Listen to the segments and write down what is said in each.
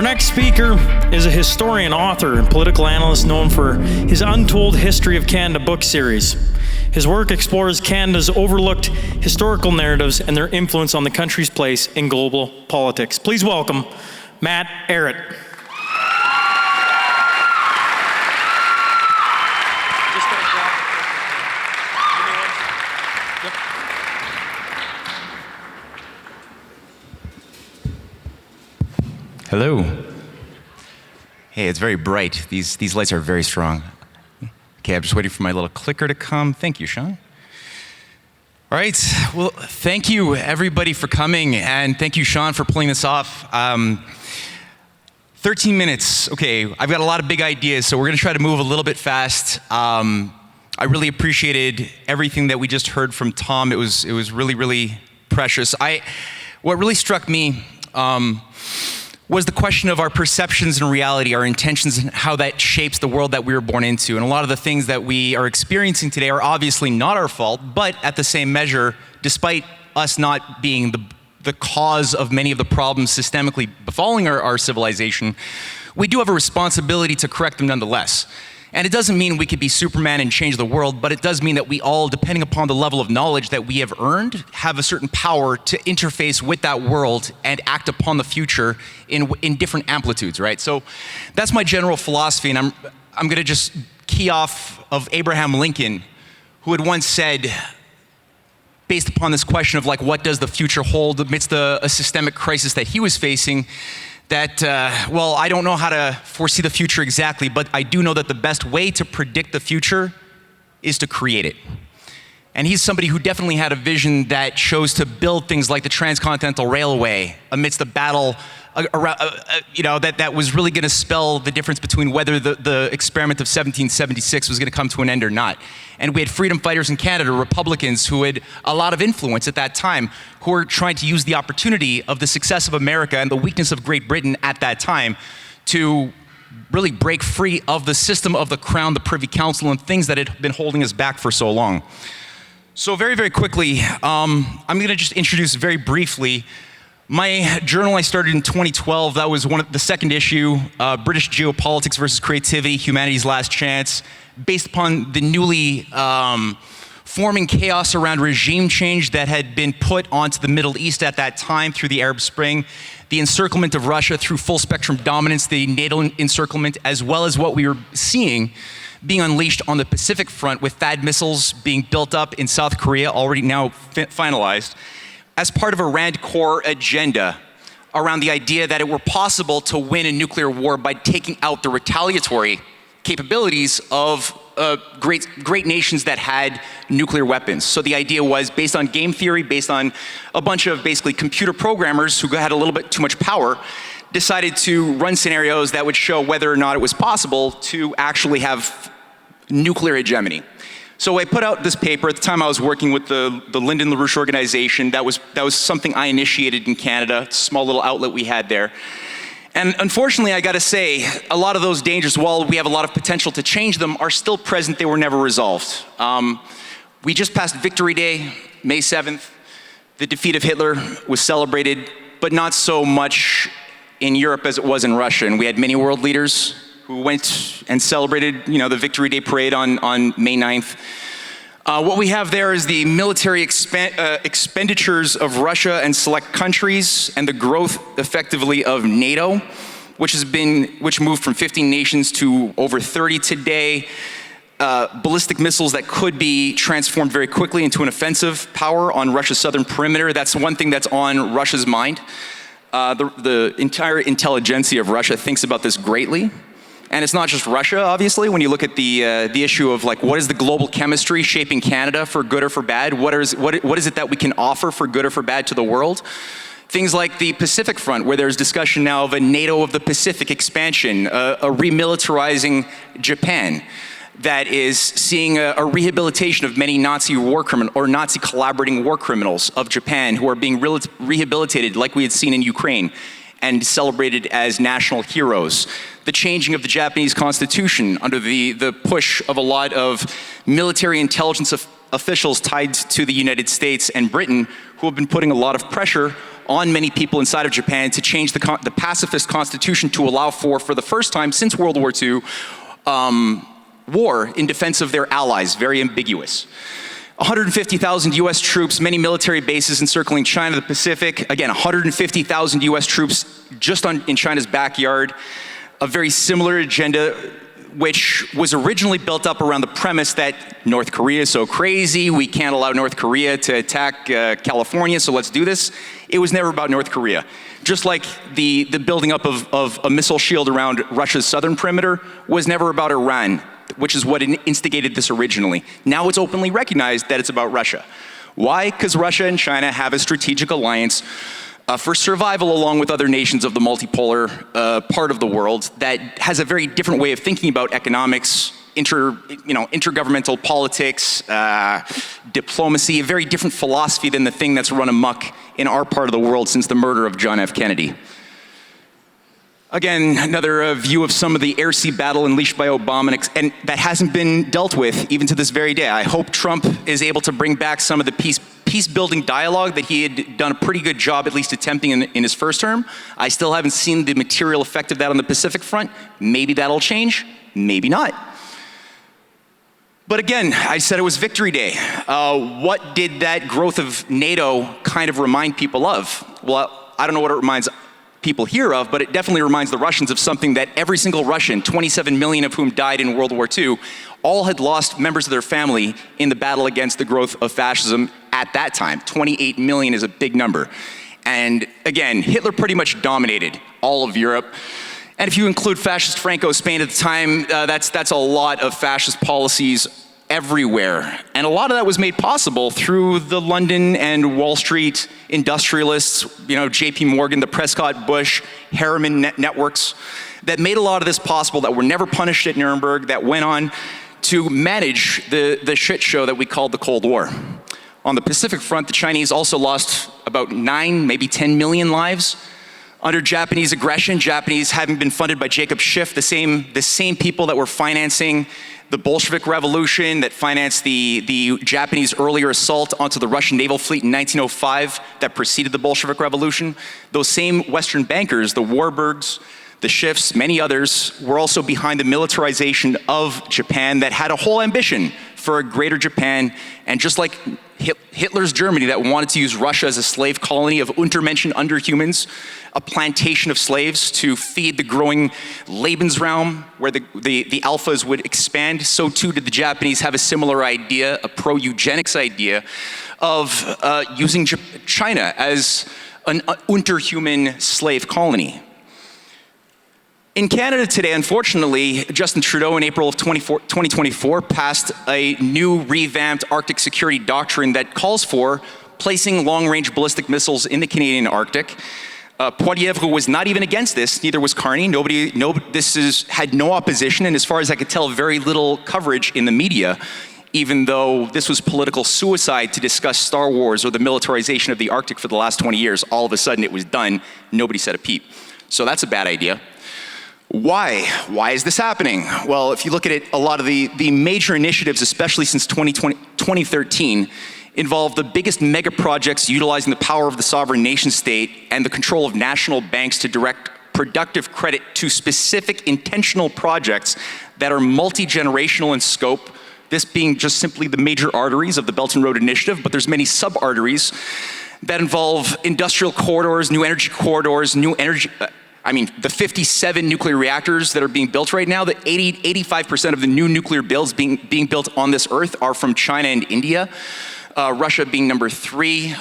next speaker is a historian, author, and political analyst known for his Untold History of Canada book series. His work explores Canada's overlooked historical narratives and their influence on the country's place in global politics. Please welcome Matt Ehret. Hello. Hey, it's very bright. These lights are very strong. Okay, I'm just waiting for my little clicker to come. Thank you, Sean. All right, well, thank you everybody for coming, and thank you, Sean, for pulling this off. 13 minutes, okay, I've got a lot of big ideas, so we're gonna try to move a little bit fast. I really appreciated everything that we just heard from Tom. It was really, really precious. What really struck me, was the question of our perceptions and reality, our intentions, and how that shapes the world that we were born into. And a lot of the things that we are experiencing today are obviously not our fault, but at the same measure, despite us not being the cause of many of the problems systemically befalling our civilization, we do have a responsibility to correct them nonetheless. And it doesn't mean we could be Superman and change the world, but it does mean that we all, depending upon the level of knowledge that we have earned, have a certain power to interface with that world and act upon the future in different amplitudes, right? So that's my general philosophy, and I'm gonna just key off of Abraham Lincoln, who had once said, based upon this question of like, what does the future hold amidst a systemic crisis that he was facing, that, well, I don't know how to foresee the future exactly, but I do know that the best way to predict the future is to create it. And he's somebody who definitely had a vision that chose to build things like the Transcontinental Railway amidst the battle that was really gonna spell the difference between whether the experiment of 1776 was gonna come to an end or not. And we had freedom fighters in Canada, Republicans who had a lot of influence at that time, who were trying to use the opportunity of the success of America and the weakness of Great Britain at that time to really break free of the system of the Crown, the Privy Council, and things that had been holding us back for so long. So very, very quickly, I'm gonna just introduce very briefly my journal I started in 2012. That was the second issue, British Geopolitics versus Creativity, Humanity's Last Chance, based upon the newly forming chaos around regime change that had been put onto the Middle East at that time through the Arab Spring, the encirclement of Russia through full spectrum dominance, the NATO encirclement, as well as what we were seeing being unleashed on the Pacific front with THAAD missiles being built up in South Korea, already now finalized, as part of a Rand Corps agenda around the idea that it were possible to win a nuclear war by taking out the retaliatory capabilities of great nations that had nuclear weapons. So the idea was, based on game theory, based on a bunch of basically computer programmers who had a little bit too much power, decided to run scenarios that would show whether or not it was possible to actually have nuclear hegemony. So I put out this paper. At the time I was working with the Lyndon LaRouche organization. That was something I initiated in Canada, a small little outlet we had there. And unfortunately, I gotta say, a lot of those dangers, while we have a lot of potential to change them, are still present. They were never resolved. We just passed Victory Day, May 7th. The defeat of Hitler was celebrated, but not so much in Europe as it was in Russia. And we had many world leaders who went and celebrated, the Victory Day parade on May 9th. What we have there is the military expenditures of Russia and select countries, and the growth effectively of NATO, which moved from 15 nations to over 30 today. Ballistic missiles that could be transformed very quickly into an offensive power on Russia's southern perimeter. That's one thing that's on Russia's mind. The entire intelligentsia of Russia thinks about this greatly. And it's not just Russia, obviously. When you look at the issue of like, what is the global chemistry shaping Canada for good or for bad? What is it that we can offer for good or for bad to the world? Things like the Pacific front, where there's discussion now of a NATO of the Pacific expansion, a remilitarizing Japan that is seeing a rehabilitation of many Nazi war criminals or Nazi collaborating war criminals of Japan who are being rehabilitated like we had seen in Ukraine and celebrated as national heroes. The changing of the Japanese constitution under the push of a lot of military intelligence officials tied to the United States and Britain who have been putting a lot of pressure on many people inside of Japan to change the pacifist constitution to allow for the first time since World War II, war in defense of their allies, very ambiguous. 150,000 US troops, many military bases encircling China, the Pacific. Again, 150,000 US troops just in China's backyard. A very similar agenda, which was originally built up around the premise that North Korea is so crazy, we can't allow North Korea to attack California, so let's do this. It was never about North Korea. Just like the building up of a missile shield around Russia's southern perimeter was never about Iran, which is what instigated this originally. Now it's openly recognized that it's about Russia. Why? Because Russia and China have a strategic alliance for survival along with other nations of the multipolar part of the world that has a very different way of thinking about economics, intergovernmental politics, diplomacy, a very different philosophy than the thing that's run amok in our part of the world since the murder of John F. Kennedy. Again, another view of some of the air-sea battle unleashed by Obama, and that hasn't been dealt with even to this very day. I hope Trump is able to bring back some of the peace-building dialogue that he had done a pretty good job at least attempting in his first term. I still haven't seen the material effect of that on the Pacific front. Maybe that'll change, maybe not. But again, I said it was Victory Day. What did that growth of NATO kind of remind people of? Well, I don't know what it reminds people here of, but it definitely reminds the Russians of something that every single Russian, 27 million of whom died in World War II, all had lost members of their family in the battle against the growth of fascism at that time. 28 million is a big number. And again, Hitler pretty much dominated all of Europe. And if you include fascist Franco Spain at the time, that's a lot of fascist policies everywhere. And a lot of that was made possible through the London and Wall Street industrialists, JP Morgan, the Prescott Bush, Harriman networks that made a lot of this possible, that were never punished at Nuremberg, that went on to manage the shit show that we called the Cold War. On the Pacific front, the Chinese also lost about 9, maybe 10 million lives under Japanese aggression, Japanese having been funded by Jacob Schiff, the same people that were financing the Bolshevik Revolution, that financed the Japanese earlier assault onto the Russian naval fleet in 1905 that preceded the Bolshevik Revolution. Those same Western bankers, the Warburgs, the Schiffs, many others, were also behind the militarization of Japan that had a whole ambition for a greater Japan. And just like Hitler's Germany that wanted to use Russia as a slave colony of Untermenschen, underhumans, a plantation of slaves to feed the growing Lebensraum where the alphas would expand, so too did the Japanese have a similar idea, a pro-eugenics idea of using China as an unterhuman slave colony. In Canada today, unfortunately, Justin Trudeau in April of 2024 passed a new revamped Arctic security doctrine that calls for placing long-range ballistic missiles in the Canadian Arctic. Poilievre was not even against this, neither was Carney. Had no opposition, and as far as I could tell, very little coverage in the media, even though this was political suicide to discuss Star Wars or the militarization of the Arctic for the last 20 years. All of a sudden it was done, nobody said a peep. So that's a bad idea. Why? Why is this happening? Well, if you look at it, a lot of the major initiatives, especially since 2013, involve the biggest mega projects utilizing the power of the sovereign nation state and the control of national banks to direct productive credit to specific intentional projects that are multi-generational in scope, this being just simply the major arteries of the Belt and Road Initiative, but there's many sub-arteries that involve industrial corridors, new energy corridors, the 57 nuclear reactors that are being built right now, the 85% of the new nuclear builds being built on this earth are from China and India, Russia being number 3.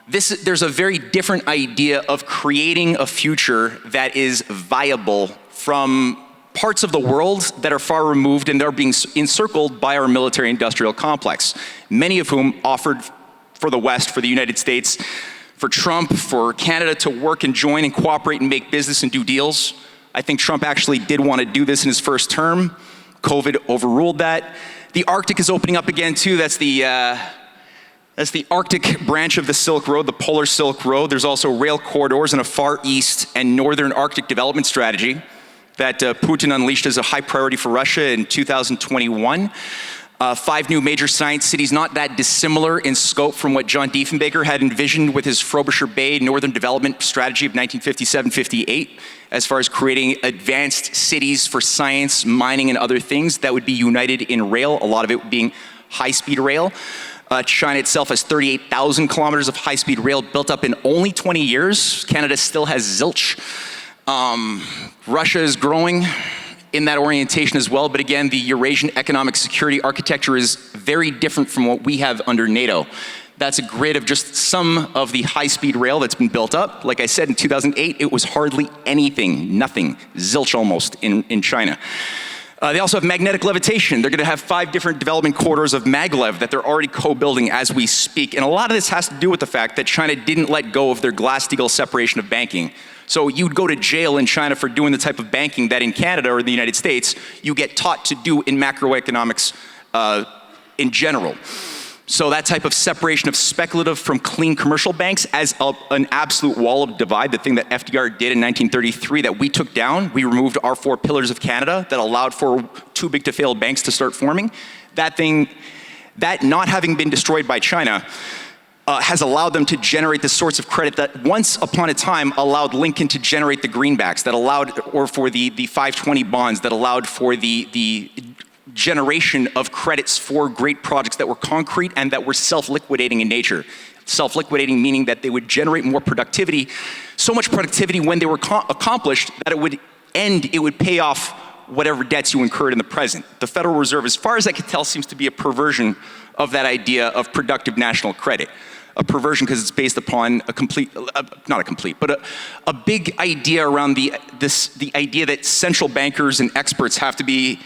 There's a very different idea of creating a future that is viable from parts of the world that are far removed and they're being encircled by our military industrial complex, many of whom offered for the West, for the United States, for Trump, for Canada to work and join and cooperate and make business and do deals. I think Trump actually did want to do this in his first term. COVID overruled that. The Arctic is opening up again too. That's the Arctic branch of the Silk Road, the Polar Silk Road. There's also rail corridors and a Far East and Northern Arctic development strategy that Putin unleashed as a high priority for Russia in 2021. 5 new major science cities, not that dissimilar in scope from what John Diefenbaker had envisioned with his Frobisher Bay Northern Development Strategy of 1957-58, as far as creating advanced cities for science, mining, and other things that would be united in rail, a lot of it being high-speed rail. China itself has 38,000 kilometers of high-speed rail built up in only 20 years. Canada still has zilch. Russia is growing in that orientation as well, but again, the Eurasian economic security architecture is very different from what we have under NATO. That's a grid of just some of the high-speed rail that's been built up. Like I said, in 2008, it was hardly anything, nothing, zilch almost in China. They also have magnetic levitation. They're gonna have 5 different development corridors of maglev that they're already co-building as we speak. And a lot of this has to do with the fact that China didn't let go of their Glass-Steagall separation of banking. So you'd go to jail in China for doing the type of banking that in Canada or the United States, you get taught to do in macroeconomics in general. So that type of separation of speculative from clean commercial banks as an absolute wall of divide, the thing that FDR did in 1933 that we took down, we removed our 4 pillars of Canada that allowed for too big to fail banks to start forming. That not having been destroyed by China, has allowed them to generate the sorts of credit that once upon a time allowed Lincoln to generate the greenbacks, that allowed, or for the 520 bonds, that allowed for the generation of credits for great projects that were concrete and that were self-liquidating in nature. Self-liquidating meaning that they would generate more productivity, so much productivity when they were accomplished that it would pay off whatever debts you incurred in the present. The Federal Reserve, as far as I can tell, seems to be a perversion of that idea of productive national credit. A perversion because it's based upon a big idea around the idea that central bankers and experts have to be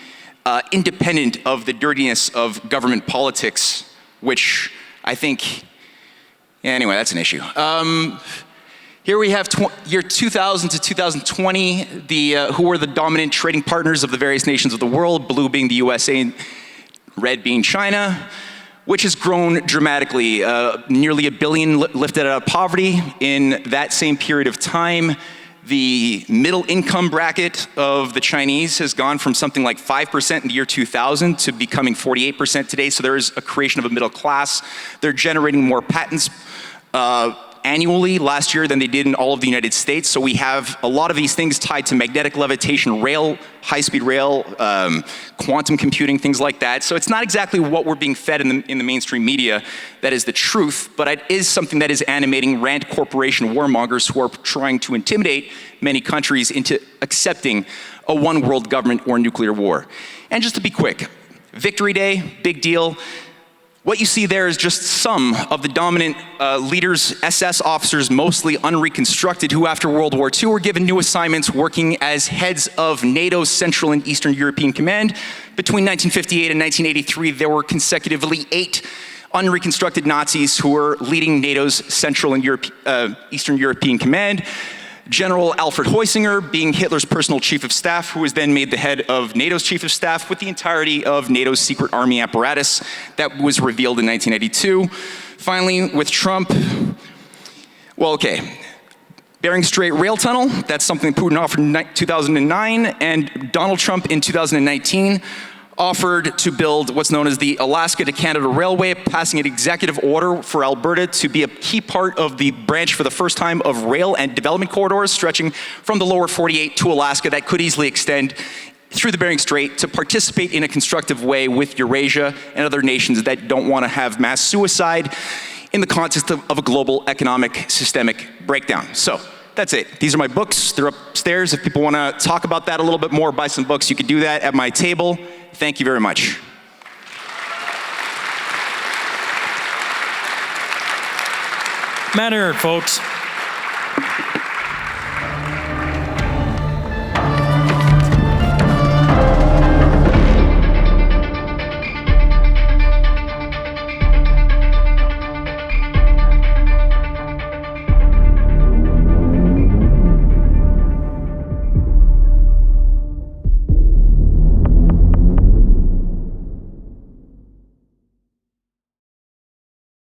independent of the dirtiness of government politics, which I think, anyway, that's an issue. Here we have year 2000 to 2020, who are the dominant trading partners of the various nations of the world, blue being the USA and red being China, which has grown dramatically. Nearly $1 billion lifted out of poverty in that same period of time. The middle income bracket of the Chinese has gone from something like 5% in the year 2000 to becoming 48% today, so there is a creation of a middle class. They're generating more patents annually last year than they did in all of the United States. So we have a lot of these things tied to magnetic levitation, rail, high-speed rail, quantum computing, things like that. So it's not exactly what we're being fed in the mainstream media that is the truth, but it is something that is animating Rand Corporation warmongers who are trying to intimidate many countries into accepting a one world government or nuclear war. And just to be quick, Victory Day, big deal. What you see there is just some of the dominant leaders, SS officers, mostly unreconstructed, who after World War II were given new assignments working as heads of NATO's Central and Eastern European Command. Between 1958 and 1983, there were consecutively 8 unreconstructed Nazis who were leading NATO's Central and Eastern European Command. General Alfred Heusinger being Hitler's personal chief of staff, who was then made the head of NATO's chief of staff with the entirety of NATO's secret army apparatus that was revealed in 1982. Finally, with Trump, well, okay. Bering Strait Rail Tunnel, that's something Putin offered in 2009, and Donald Trump in 2019 offered to build what's known as the Alaska to Canada Railway, passing an executive order for Alberta to be a key part of the branch for the first time of rail and development corridors stretching from the lower 48 to Alaska that could easily extend through the Bering Strait to participate in a constructive way with Eurasia and other nations that don't want to have mass suicide in the context of a global economic systemic breakdown. So that's it. These are my books. They're upstairs. If people want to talk about that a little bit more, buy some books, you could do that at my table. Thank you very much. Matt Ehret, folks.